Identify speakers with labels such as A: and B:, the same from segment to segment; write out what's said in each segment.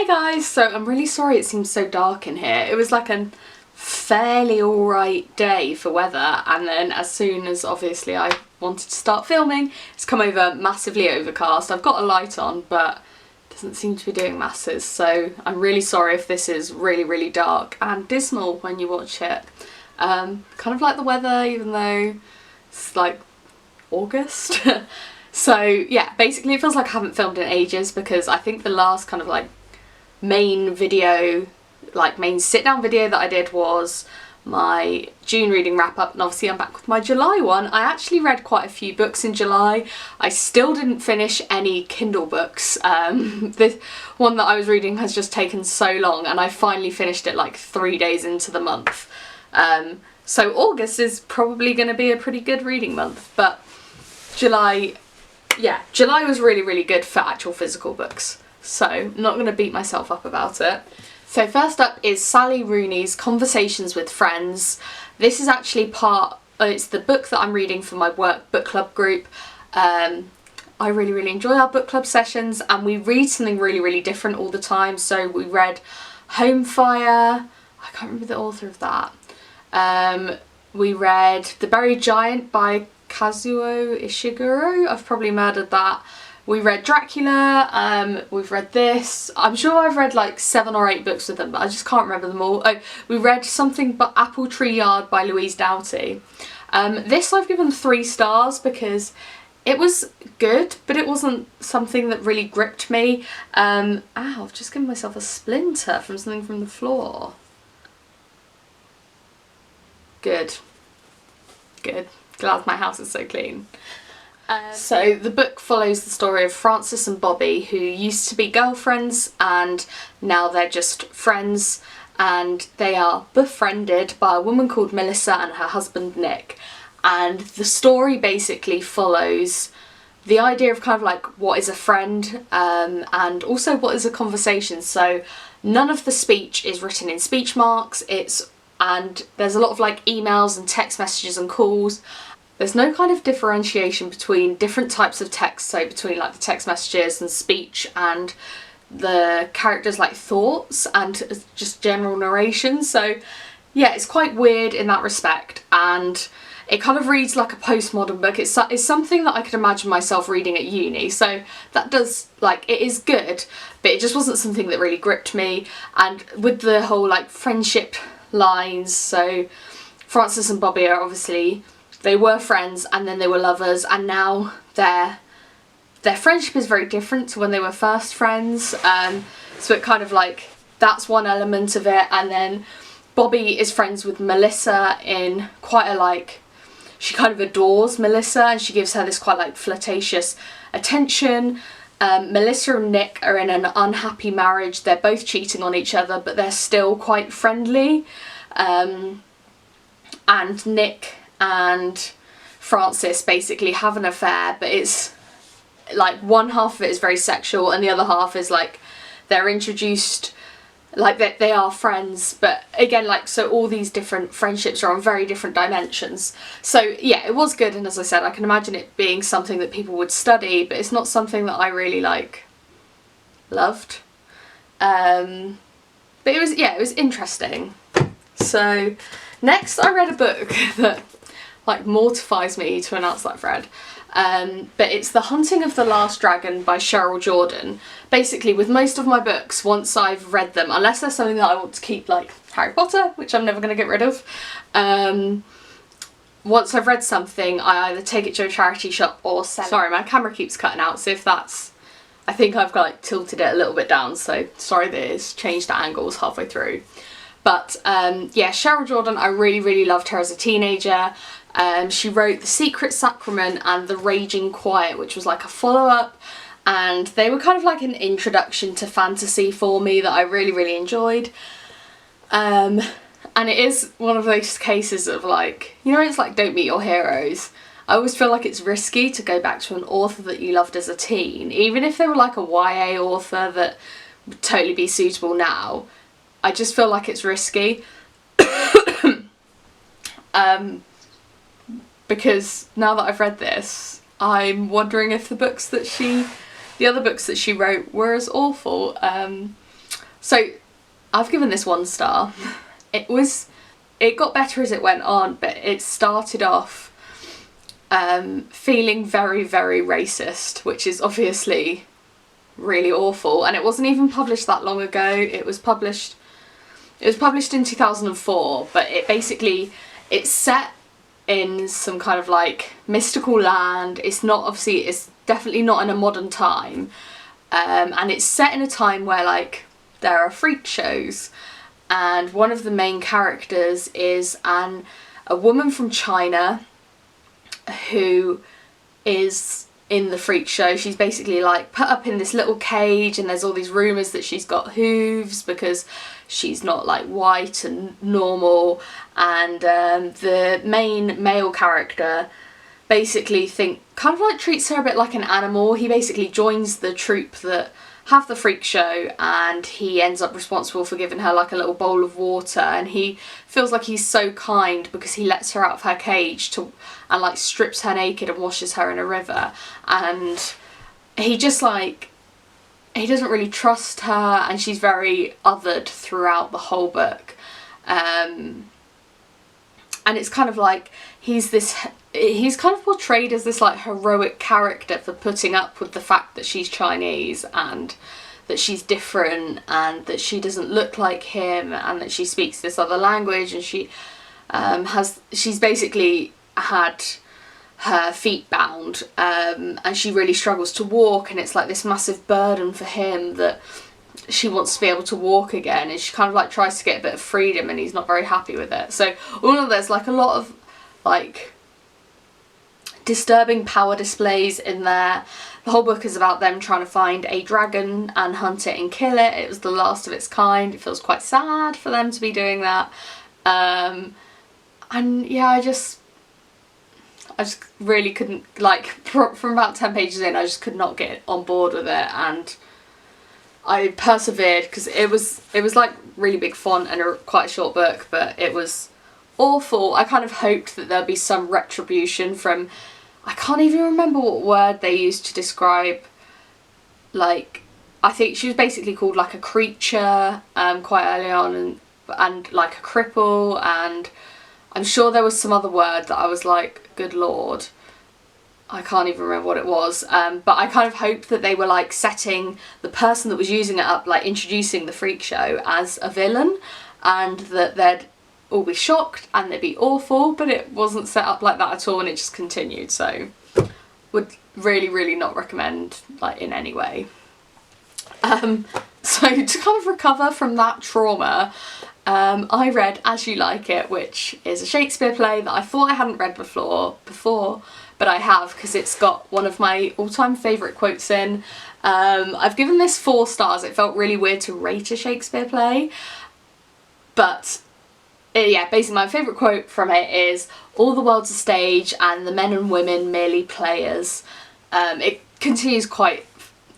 A: Hey guys, so I'm really sorry it seems so dark in here. It was like a fairly alright day for weather, and then as soon as obviously I wanted to start filming, it's come over massively overcast. I've got a light on, but it doesn't seem to be doing masses, so I'm really sorry if this is really dark and dismal when you watch it. Kind of like the weather, even though it's like August. So yeah, basically it feels like I haven't filmed in ages, because I think the last kind of like main video, like main sit down video that I did was my June reading wrap up, and obviously I'm back with my July one. I actually read quite a few books in July. I still didn't finish any Kindle books. The one that I was reading has just taken so long, and I finally finished it like 3 days into the month. So August is probably going to be a pretty good reading month, but July was really good for actual physical books. So I'm not going to beat myself up about it. So first up is Sally Rooney's Conversations with Friends. This is actually it's the book that I'm reading for my work book club group. I really enjoy our book club sessions, and we read something really different all the time. So we read Home Fire, I can't remember the author of that. We read The Buried Giant by Kazuo Ishiguro, I've probably murdered that. We read Dracula, we've read this. I'm sure I've read like 7 or 8 books with them, but I just can't remember them all. Oh, we read something but Apple Tree Yard by Louise Doughty. This I've given 3 stars because it was good, but it wasn't something that really gripped me. Ow, I've just given myself a splinter from something from the floor. Good. Glad my house is so clean. So the book follows the story of Frances and Bobby, who used to be girlfriends and now they're just friends, and they are befriended by a woman called Melissa and her husband Nick. And the story basically follows the idea of kind of like what is a friend, and also what is a conversation. So none of the speech is written in speech marks, and there's a lot of like emails and text messages and calls. There's no kind of differentiation between different types of text, so between like the text messages and speech and the characters' like thoughts and just general narration. So yeah, it's quite weird in that respect, and it kind of reads like a postmodern book. It's something that I could imagine myself reading at uni, so that does, like, it is good, but it just wasn't something that really gripped me. And with the whole like friendship lines, so Frances and Bobby are obviously, they were friends and then they were lovers, and now their friendship is very different to when they were first friends. So it kind of like, that's one element of it. And then Bobby is friends with Melissa in quite a like, she kind of adores Melissa and she gives her this quite like flirtatious attention. Melissa and Nick are in an unhappy marriage. They're both cheating on each other, but they're still quite friendly. And Nick and Frances basically have an affair, but it's like one half of it is very sexual and the other half is like they're introduced, like they are friends, but again, like, so all these different friendships are on very different dimensions. So yeah, it was good, and as I said, I can imagine it being something that people would study, but it's not something that I really like loved. But it was interesting. So next I read a book that like mortifies me to announce that I've read, but it's The Hunting of the Last Dragon by Sherryl Jordan. Basically, with most of my books, once I've read them, unless there's something that I want to keep, like Harry Potter, which I'm never going to get rid of, once I've read something, I either take it to a charity shop or sell it. Sorry, my camera keeps cutting out, so if that's, I think I've like tilted it a little bit down, so sorry that it's changed the angles halfway through. But yeah, Sherryl Jordan, I really loved her as a teenager. She wrote The Secret Sacrament and The Raging Quiet, which was like a follow-up, and they were kind of like an introduction to fantasy for me that I really enjoyed. And it is one of those cases of like, you know, it's like don't meet your heroes. I always feel like it's risky to go back to an author that you loved as a teen, even if they were like a YA author that would totally be suitable now. I just feel like it's risky. Because now that I've read this, I'm wondering if the other books that she wrote were as awful. So I've given this 1 star. It got better as it went on, but it started off feeling very, very racist, which is obviously really awful. And it wasn't even published that long ago. It was published in 2004, but it's set in some kind of like mystical land. It's definitely not in a modern time, and it's set in a time where like there are freak shows, and one of the main characters is a woman from China who is in the freak show. She's basically like put up in this little cage, and there's all these rumours that she's got hooves because she's not like white and normal, and the main male character basically kind of like treats her a bit like an animal. He basically joins the troupe that have the freak show, and he ends up responsible for giving her like a little bowl of water, and he feels like he's so kind because he lets her out of her cage and like strips her naked and washes her in a river, and he just like, he doesn't really trust her, and she's very othered throughout the whole book. And it's kind of like he's kind of portrayed as this like heroic character for putting up with the fact that she's Chinese and that she's different and that she doesn't look like him and that she speaks this other language, and she's basically had her feet bound, and she really struggles to walk, and it's like this massive burden for him that she wants to be able to walk again, and she kind of like tries to get a bit of freedom, and he's not very happy with it. So all of there's like a lot of like disturbing power displays in there. The whole book is about them trying to find a dragon and hunt it and kill it. It was the last of its kind. It feels quite sad for them to be doing that. And yeah, I just really couldn't, like, from about 10 pages in, I just could not get on board with it, and I persevered because it was like really big font and quite a short book, but it was awful. I kind of hoped that there'd be some retribution from, I can't even remember what word they used to describe, like, I think she was basically called like a creature quite early on, and like a cripple, and I'm sure there was some other word that I was like, good lord, I can't even remember what it was, but I kind of hoped that they were like setting the person that was using it up, like introducing the freak show as a villain, and that they'd all be shocked and they'd be awful, but it wasn't set up like that at all, and it just continued. So would really not recommend, like, in any way. So to kind of recover from that trauma, I read As You Like It, which is a Shakespeare play that I thought I hadn't read before, but I have, because it's got one of my all-time favourite quotes in. I've given this 4 stars. It felt really weird to rate a Shakespeare play, but yeah, basically my favourite quote from it is, "All the world's a stage and the men and women merely players." It continues quite,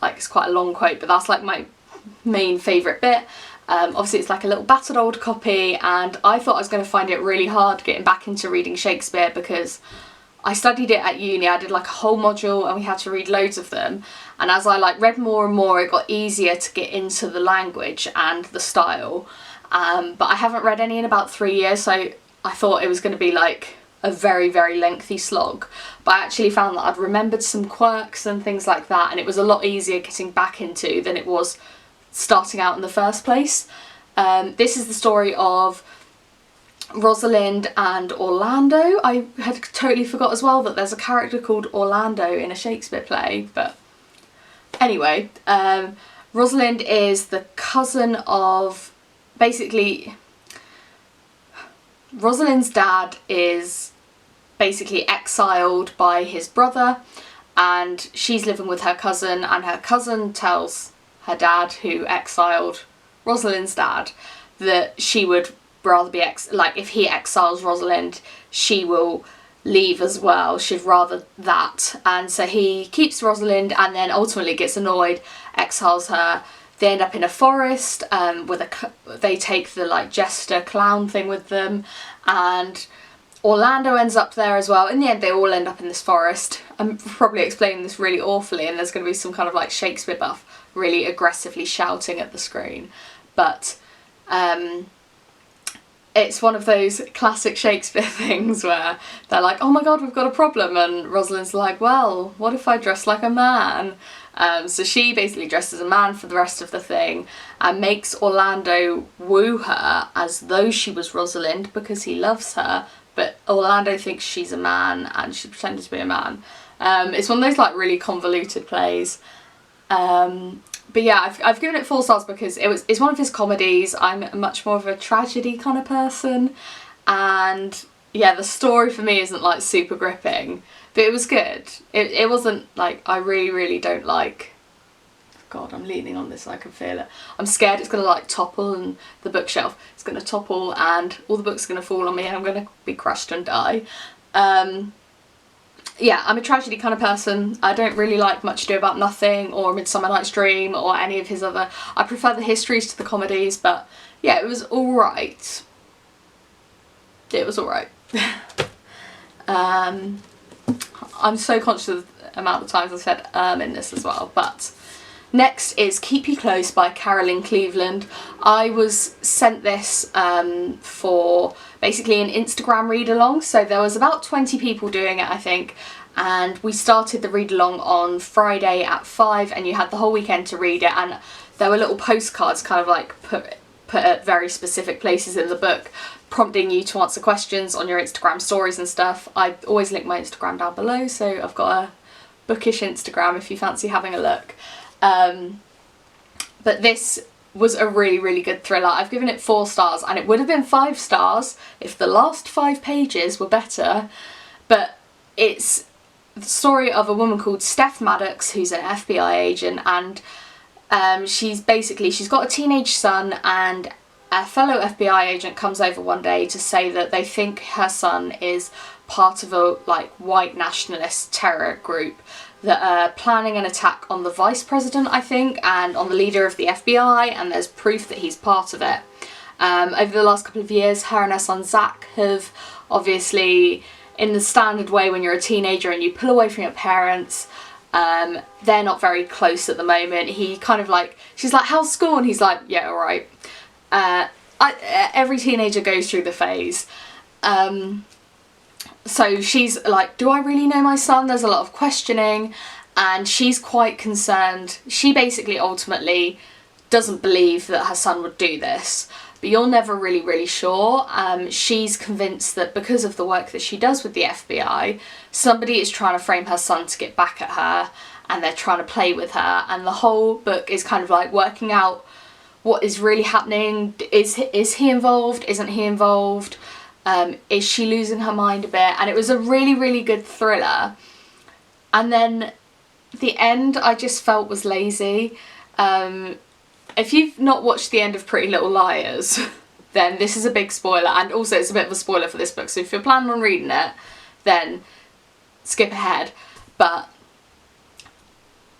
A: like, it's quite a long quote, but that's like my main favourite bit. Obviously it's like a little battered old copy, and I thought I was going to find it really hard getting back into reading Shakespeare because I studied it at uni. I did like a whole module and we had to read loads of them, and as I like read more and more, it got easier to get into the language and the style, but I haven't read any in about 3 years, so I thought it was going to be like a very lengthy slog, but I actually found that I'd remembered some quirks and things like that, and it was a lot easier getting back into than it was starting out in the first place. This is the story of Rosalind and Orlando. I had totally forgot as well that there's a character called Orlando in a Shakespeare play, but anyway, Rosalind is the cousin of, basically, Rosalind's dad is basically exiled by his brother, and she's living with her cousin, and her cousin tells her dad, who exiled Rosalind's dad, that she would rather be like, if he exiles Rosalind, she will leave as well. She'd rather that, and so he keeps Rosalind and then ultimately gets annoyed, exiles her. They end up in a forest they take the like jester clown thing with them, and Orlando ends up there as well. In the end, they all end up in this forest. I'm probably explaining this really awfully, and there's going to be some kind of like Shakespeare buff really aggressively shouting at the screen. but it's one of those classic Shakespeare things where they're like, oh my god, we've got a problem, and Rosalind's like, well, what if I dress like a man? So she basically dresses as a man for the rest of the thing and makes Orlando woo her as though she was Rosalind because he loves her, but Orlando thinks she's a man and she's pretending to be a man. It's one of those like really convoluted plays. But yeah, I've given it 4 stars because it's one of his comedies. I'm much more of a tragedy kind of person, and yeah, the story for me isn't like super gripping, but it was good. It wasn't like, I really don't like, God, I'm leaning on this, I can feel it. I'm scared it's gonna like topple, and the bookshelf is gonna topple and all the books are gonna fall on me and I'm gonna be crushed and die. Yeah, I'm a tragedy kind of person. I don't really like Much Ado About Nothing or Midsummer Night's Dream or any of his other... I prefer the histories to the comedies, but yeah, it was alright. It was alright. I'm so conscious of the amount of times I've said in this as well, but... Next is Keep You Close by Carolyn Cleveland. I was sent this for basically an Instagram read-along, so there was about 20 people doing it, I think, and we started the read-along on Friday at 5 and you had the whole weekend to read it, and there were little postcards kind of like put at very specific places in the book prompting you to answer questions on your Instagram stories and stuff. I always link my Instagram down below, so I've got a bookish Instagram if you fancy having a look. But this was a really good thriller. I've given it 4 stars, and it would have been 5 stars if the last 5 pages were better, but it's the story of a woman called Steph Maddox, who's an FBI agent, and she's got a teenage son, and a fellow FBI agent comes over one day to say that they think her son is part of a like white nationalist terror group that are planning an attack on the vice president, I think, and on the leader of the FBI, and there's proof that he's part of it. Over the last couple of years, her and her son Zach have obviously, in the standard way when you're a teenager and you pull away from your parents, they're not very close at the moment. He kind of like, she's like, how's school? And he's like, yeah, alright. Every teenager goes through the phase. So she's like, do I really know my son? There's a lot of questioning, and she's quite concerned. She basically ultimately doesn't believe that her son would do this, but you're never really sure. She's convinced that because of the work that she does with the FBI, somebody is trying to frame her son to get back at her, and they're trying to play with her, and the whole book is kind of like working out what is really happening. Is he involved? Isn't he involved? Is she losing her mind a bit? And it was a really good thriller. And then the end I just felt was lazy. If you've not watched the end of Pretty Little Liars, then this is a big spoiler, and also it's a bit of a spoiler for this book, so if you're planning on reading it, then skip ahead. But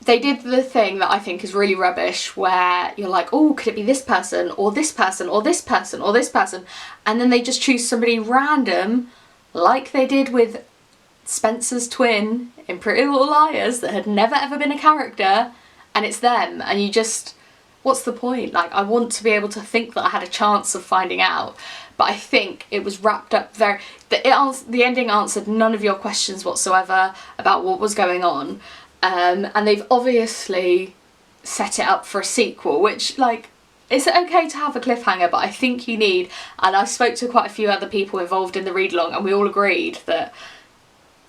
A: they did the thing that I think is really rubbish, where you're like, oh, could it be this person, or this person, or this person, or this person? And then they just choose somebody random, like they did with Spencer's twin in Pretty Little Liars, that had never ever been a character, and it's them, and you just, what's the point? Like, I want to be able to think that I had a chance of finding out, but I think it was wrapped up very, the ending answered none of your questions whatsoever about what was going on. And they've obviously set it up for a sequel, which, like, it's okay to have a cliffhanger, but I think you need, and I spoke to quite a few other people involved in the read-along, and we all agreed that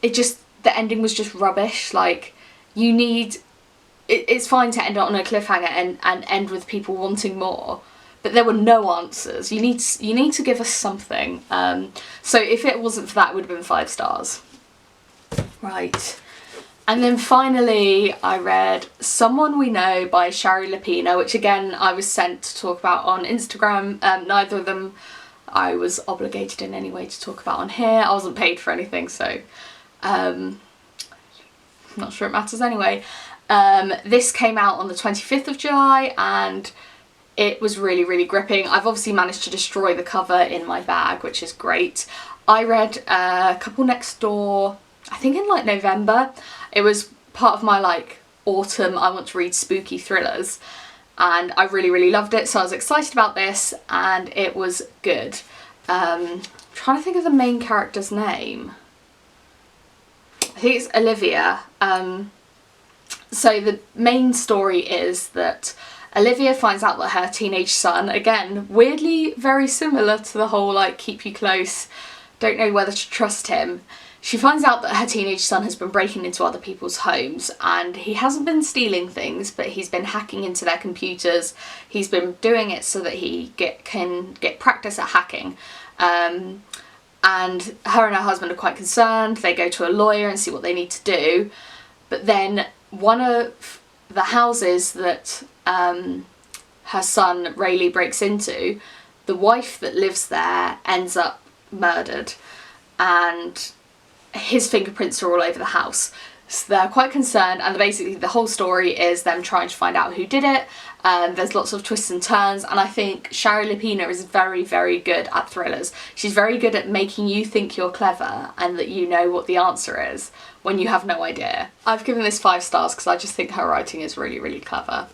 A: the ending was just rubbish. Like, you need, it's fine to end on a cliffhanger and end with people wanting more, but there were no answers. You need to give us something. So if it wasn't for that, it would have been 5 stars. Right. And then finally I read Someone We Know by Shari Lapena, which again I was sent to talk about on Instagram. Neither of them I was obligated in any way to talk about on here. I wasn't paid for anything, so I'm not sure it matters anyway. This came out on the 25th of July and it was really gripping. I've obviously managed to destroy the cover in my bag, which is great. I read Couple Next Door, I think in like November. It was part of my like autumn, I want to read spooky thrillers, and I really loved it, so I was excited about this and it was good. Trying to think of the main character's name. I think it's Olivia. So the main story is that Olivia finds out that her teenage son, again, weirdly very similar to the whole like keep you close, don't know whether to trust him. She finds out that her teenage son has been breaking into other people's homes, and he hasn't been stealing things, but he's been hacking into their computers. He's been doing it so that he can get practice at hacking. And her and her husband are quite concerned. They go to a lawyer and see what they need to do. But then one of the houses that her son Rayleigh breaks into, the wife that lives there ends up murdered, and his fingerprints are all over the house. So they're quite concerned, and basically the whole story is them trying to find out who did it. There's lots of twists and turns, and I think Shari Lapena is very good at thrillers. She's very good at making you think you're clever and that you know what the answer is when you have no idea. I've given this 5 stars because I just think her writing is really clever.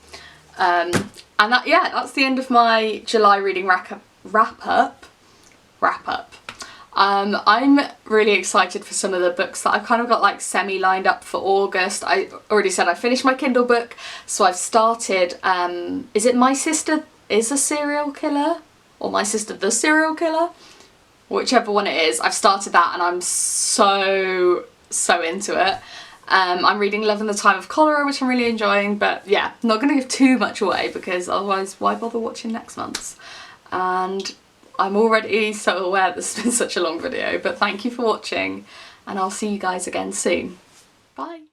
A: And that's the end of my July reading wrap up. I'm really excited for some of the books that I've kind of got like semi lined up for August. I already said I finished my Kindle book, so I've started, is it My Sister is a Serial Killer? Or My Sister the Serial Killer? Whichever one it is, I've started that and I'm so into it. I'm reading Love in the Time of Cholera, which I'm really enjoying, but yeah, not going to give too much away because otherwise why bother watching next month's? And I'm already so aware this has been such a long video, but thank you for watching and I'll see you guys again soon. Bye!